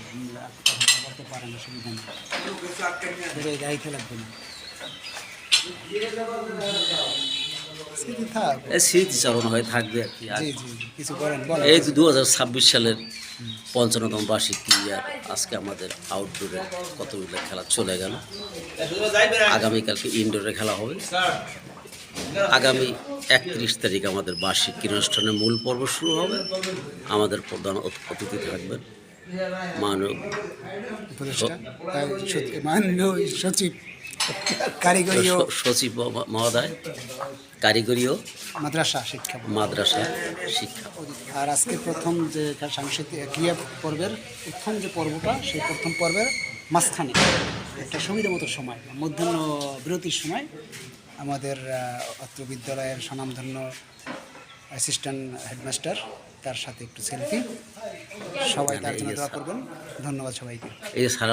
কথা বলতে পারেন, অসুবিধা নেই, গাড়িতে লাগবে না। স্মৃতি থাক, স্মৃতিচারণ হয়ে থাকবে আর কি। জি জি জি, কিছু করেন বলেন। এই 2026 সালের 55তম বার্ষিকী আর আজকে আমাদের আউটডোরে কতগুলো খেলা চলে গেল। আগামীকালকে ইনডোরে খেলা হবে। আগামী 31 তারিখ আমাদের বার্ষিকী অনুষ্ঠানের মূল পর্ব শুরু হবে। আমাদের প্রধান অতিথি থাকবেন মাননীয় উপদেষ্টা, মাননীয় সচিব কারিগরি ও সচিব মহোদয়, কারিগরি ও মাদ্রাসা শিক্ষা। মাদ্রাসা শিক্ষা। আর আজকে প্রথম যে সাংস্কৃতিক ক্রিয়া পর্বের প্রথম যে পর্বটা, সেই প্রথম পর্বের মাঝখানে একটা সুবিধা মতো সময়, মধ্যাহ্ন বিরতির সময় আমাদের অত্র বিদ্যালয়ের স্বনামধন্য অ্যাসিস্ট্যান্ট হেডমাস্টার, তার সাথে একটু সেলফি। সবাই তার জন্য দোয়া করবেন। ধন্যবাদ সবাইকে। এই সারা